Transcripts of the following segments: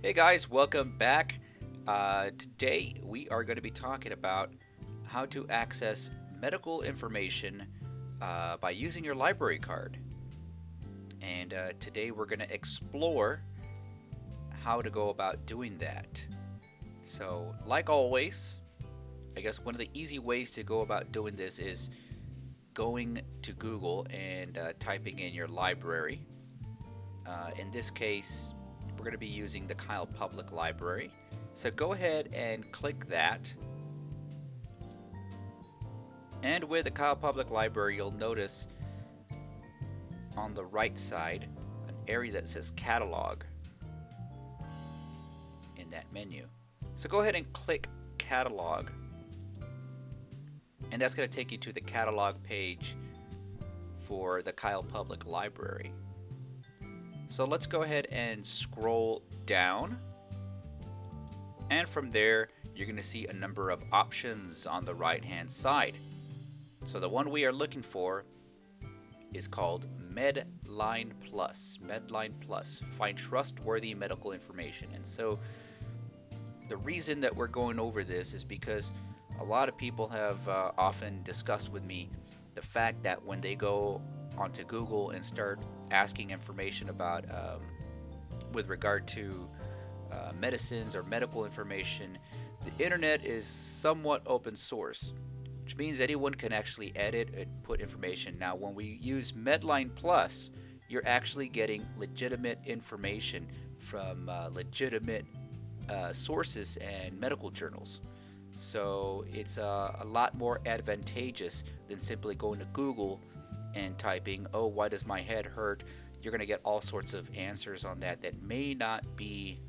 Hey guys, welcome back. Today we are going to be talking about how to access medical information by using your library card. And today we're going to explore how to go about doing that. So, like always, I guess one of the easy ways to go about doing this is going to Google and typing in your library. In this case, we're going to be using the Kyle Public Library. So go ahead and click that. And with the Kyle Public Library, you'll notice on the right side an area that says Catalog in that menu. So go ahead and click Catalog. And that's going to take you to the catalog page for the Kyle Public Library. So let's go ahead and scroll down. And from there, you're going to see a number of options on the right-hand side. So the one we are looking for is called Medline Plus. Medline Plus. Find trustworthy medical information. And so the reason that we're going over this is because a lot of people have often discussed with me the fact that when they go onto Google and start asking information about with regard to medicines or medical information, the internet is somewhat open source, which means anyone can actually edit and put information. Now, when we use Medline Plus, you're actually getting legitimate information from legitimate sources and medical journals. So it's a lot more advantageous than simply going to Google and typing, "Oh, why does my head hurt?" You're going to get all sorts of answers on that that may not be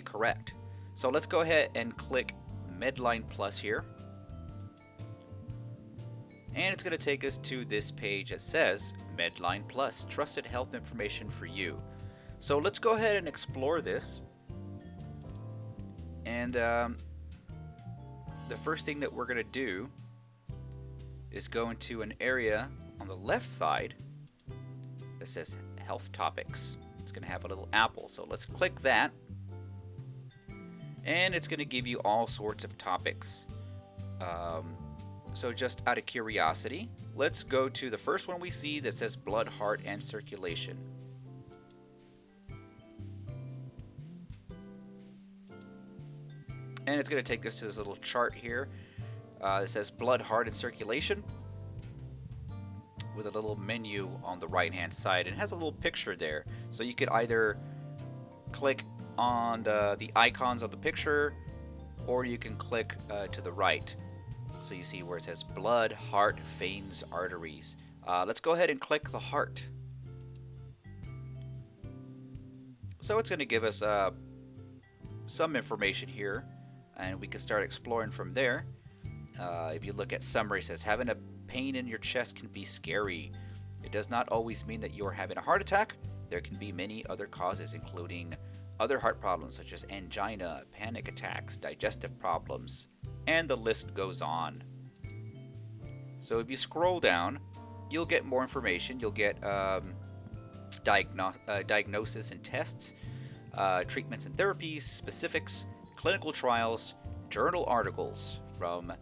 correct. So let's go ahead and click Medline Plus here, and it's going to take us to this page that says Medline Plus, trusted health information for you. So let's go ahead and explore this. And the first thing that we're going to do is go into an area on the left side that says Health Topics. It's going to have a little apple, so let's click that. And it's going to give you all sorts of topics. So just out of curiosity, let's go to the first one we see that says blood, heart, and circulation. And it's going to take us to this little chart here that says blood, heart, and circulation, with a little menu on the right hand side. It has a little picture there, so you could either click on the icons of the picture, or you can click to the right, so you see where it says blood, heart, veins, arteries. Let's go ahead and click the heart. So it's going to give us some information here, and we can start exploring from there. If you look at summary, it says having a pain in your chest can be scary. It does not always mean that you're having a heart attack. There can be many other causes, including other heart problems such as angina, panic attacks, digestive problems, and the list goes on. So if you scroll down, you'll get more information. You'll get diagnosis and tests, treatments and therapies, specifics, clinical trials, journal articles from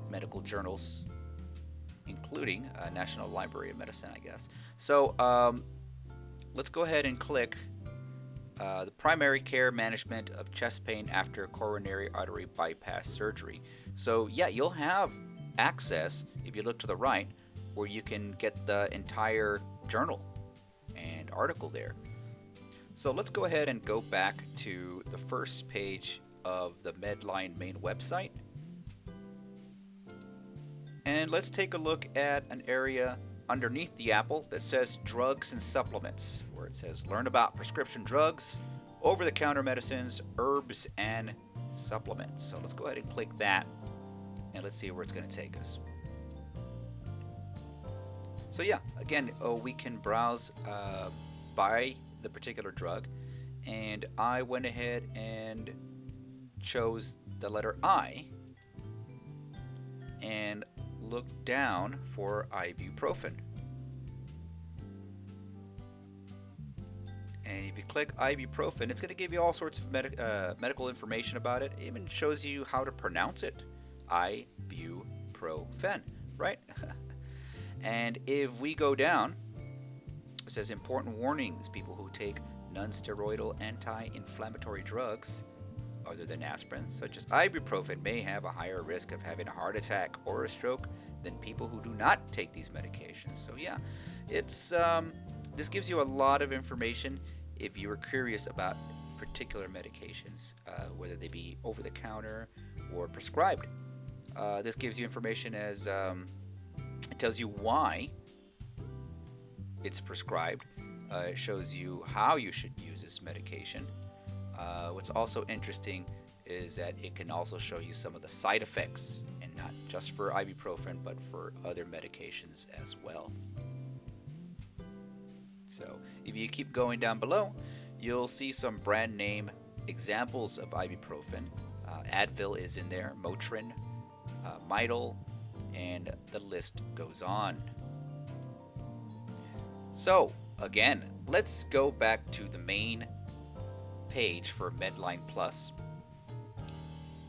medical journals, including National Library of Medicine, I guess. So let's go ahead and click the primary care management of chest pain after coronary artery bypass surgery. So yeah, you'll have access, if you look to the right, where you can get the entire journal and article there. So let's go ahead and go back to the first page of the Medline main website. And let's take a look at an area underneath the apple that says drugs and supplements, where it says learn about prescription drugs, over-the-counter medicines, herbs, and supplements. So let's go ahead and click that, and let's see where it's going to take us. So yeah, again, we can browse by the particular drug, and I went ahead and chose the letter I and look down for ibuprofen. And if you click ibuprofen, it's going to give you all sorts of medical information about it. It even shows you how to pronounce it. Ibuprofen, right? And if we go down, it says important warnings. People who take non-steroidal anti-inflammatory drugs other than aspirin, such as ibuprofen, may have a higher risk of having a heart attack or a stroke than people who do not take these medications. So yeah, it's this gives you a lot of information if you are curious about particular medications, whether they be over the counter or prescribed. This gives you information as it tells you why it's prescribed. It shows you how you should use this medication. What's also interesting is that it can also show you some of the side effects, and not just for ibuprofen, but for other medications as well. So if you keep going down below, you'll see some brand name examples of ibuprofen. Advil is in there, Motrin, Midol, and the list goes on. So again, let's go back to the main page for Medline Plus,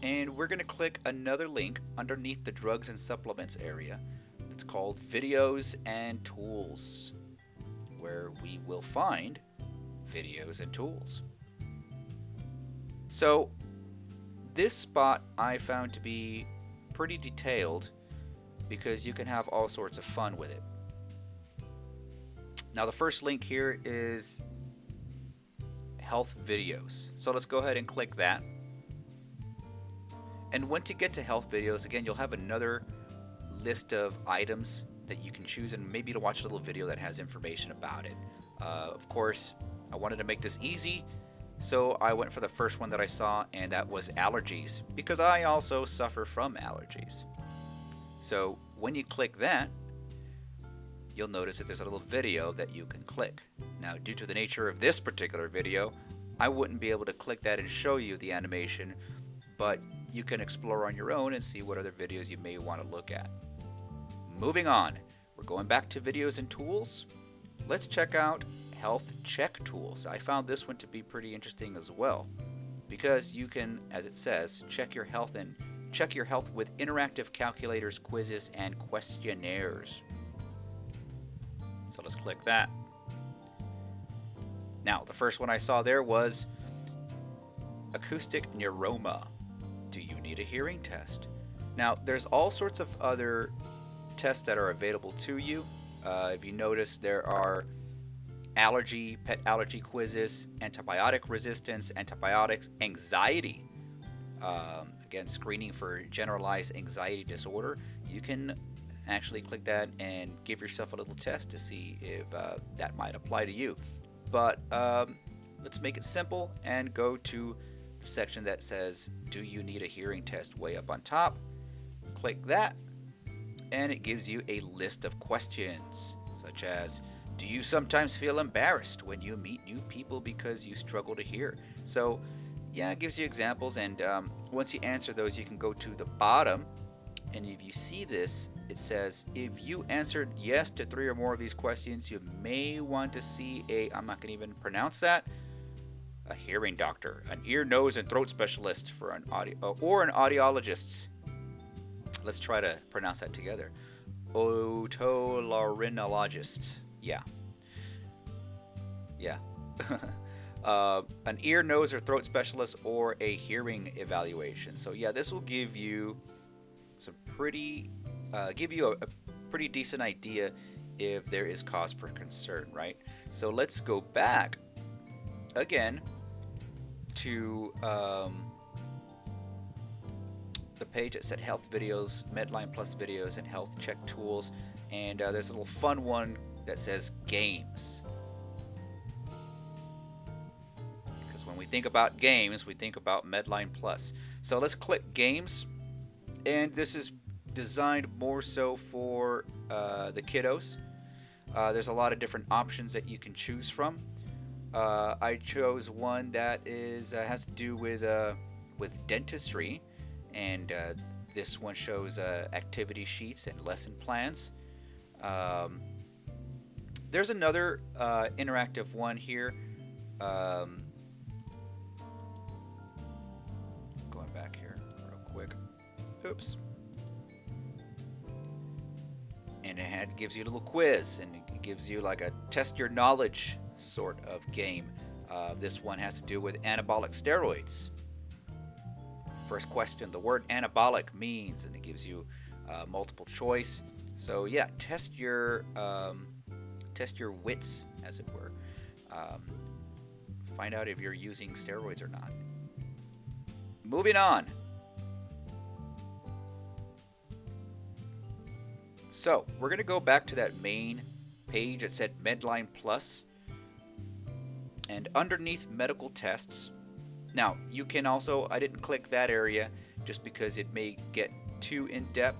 and we're going to click another link underneath the drugs and supplements area that's called videos and tools, where we will find videos and tools. So this spot I found to be pretty detailed because you can have all sorts of fun with it. Now the first link here is health videos. So let's go ahead and click that. And once you get to health videos, again, you'll have another list of items that you can choose, and maybe to watch a little video that has information about it. Of course, I wanted to make this easy, so I went for the first one that I saw, and that was allergies, because I also suffer from allergies. So when you click that, you'll notice that there's a little video that you can click. Now, due to the nature of this particular video, I wouldn't be able to click that and show you the animation, but you can explore on your own and see what other videos you may want to look at. Moving on, we're going back to videos and tools. Let's check out health check tools. I found this one to be pretty interesting as well, because you can, as it says, check your health with interactive calculators, quizzes, and questionnaires. So let's click that. Now, the first one I saw there was acoustic neuroma. Do you need a hearing test? Now, there's all sorts of other tests that are available to you. If you notice, there are pet allergy quizzes, antibiotic resistance, antibiotics, anxiety. Again, screening for generalized anxiety disorder. You can actually click that and give yourself a little test to see if that might apply to you. But let's make it simple and go to the section that says, do you need a hearing test, way up on top. Click that, and it gives you a list of questions, such as, do you sometimes feel embarrassed when you meet new people because you struggle to hear? So yeah, it gives you examples, and once you answer those, you can go to the bottom, and if you see this, it says, if you answered yes to 3 or more of these questions, you may want to see I'm not going to even pronounce that, a hearing doctor, an ear, nose, and throat specialist for an audiologist. Let's try to pronounce that together. Otolaryngologist. Yeah. An ear, nose, or throat specialist, or a hearing evaluation. So yeah, this will give you a pretty decent idea if there is cause for concern, right? So let's go back again to the page that said health videos, Medline Plus videos, and health check tools, and there's a little fun one that says games. Because when we think about games, we think about Medline Plus. So let's click games, and this is designed more so for the kiddos. There's a lot of different options that you can choose from. I chose one that has to do with dentistry, and this one shows activity sheets and lesson plans. There's another interactive one here Going back here real quick. Oops. And it gives you a little quiz, and it gives you like a test your knowledge sort of game. This one has to do with anabolic steroids. First question, the word anabolic means, and it gives you multiple choice. So yeah, test your wits, as it were. Find out if you're using steroids or not. Moving on. So we're going to go back to that main page that said Medline Plus, and underneath medical tests. Now you can also, I didn't click that area just because it may get too in depth,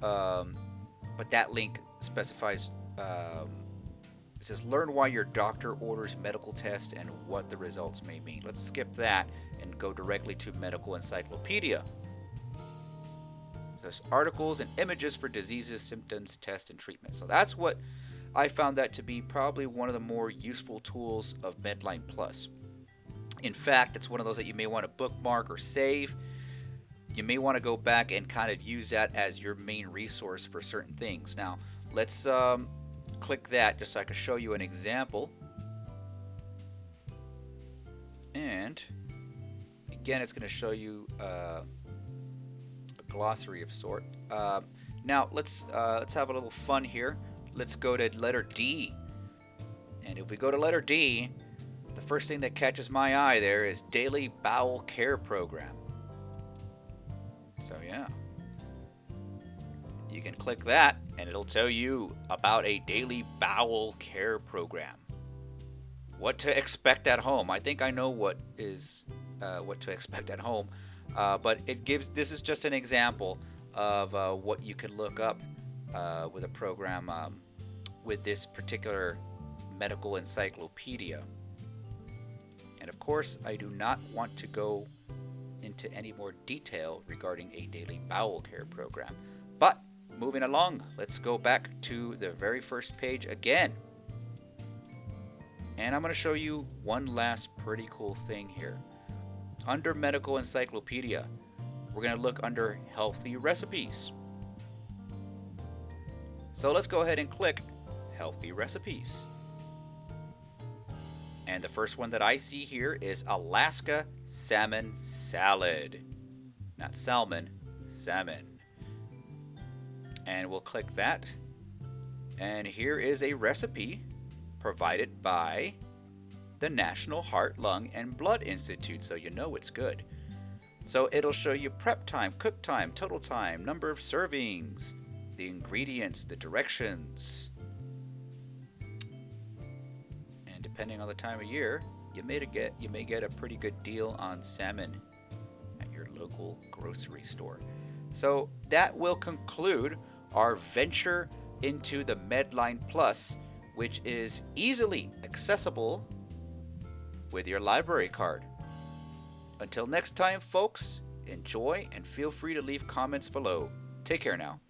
but that link specifies. It says learn why your doctor orders medical tests and what the results may mean. Let's skip that and go directly to Medical Encyclopedia. There's articles and images for diseases, symptoms, tests, and treatment. So that's what I found that to be probably one of the more useful tools of Medline Plus. In fact, it's one of those that you may want to bookmark or save. You may want to go back and kind of use that as your main resource for certain things. Now, let's click that just so I can show you an example. And again, it's going to show you a glossary of sort. Now let's have a little fun here. Let's go to letter D. And if we go to letter D, the first thing that catches my eye there is Daily Bowel Care Program. So yeah, you can click that and it'll tell you about a daily bowel care program. What to expect at home. I think I know what to expect at home, but this is just an example of what you can look up with a program with this particular medical encyclopedia. And of course, I do not want to go into any more detail regarding a daily bowel care program. But moving along, let's go back to the very first page again. And I'm going to show you one last pretty cool thing here. Under Medical Encyclopedia, we're going to look under Healthy Recipes. So let's go ahead and click Healthy Recipes. And the first one that I see here is Alaska Salmon Salad. Not salmon, salmon. And we'll click that. And here is a recipe provided by the National Heart, Lung, and Blood Institute, so you know it's good. So it'll show you prep time, cook time, total time, number of servings, the ingredients, the directions. And depending on the time of year, you may get a pretty good deal on salmon at your local grocery store. So that will conclude our venture into the Medline Plus, which is easily accessible with your library card. Until next time, folks, enjoy and feel free to leave comments below. Take care now.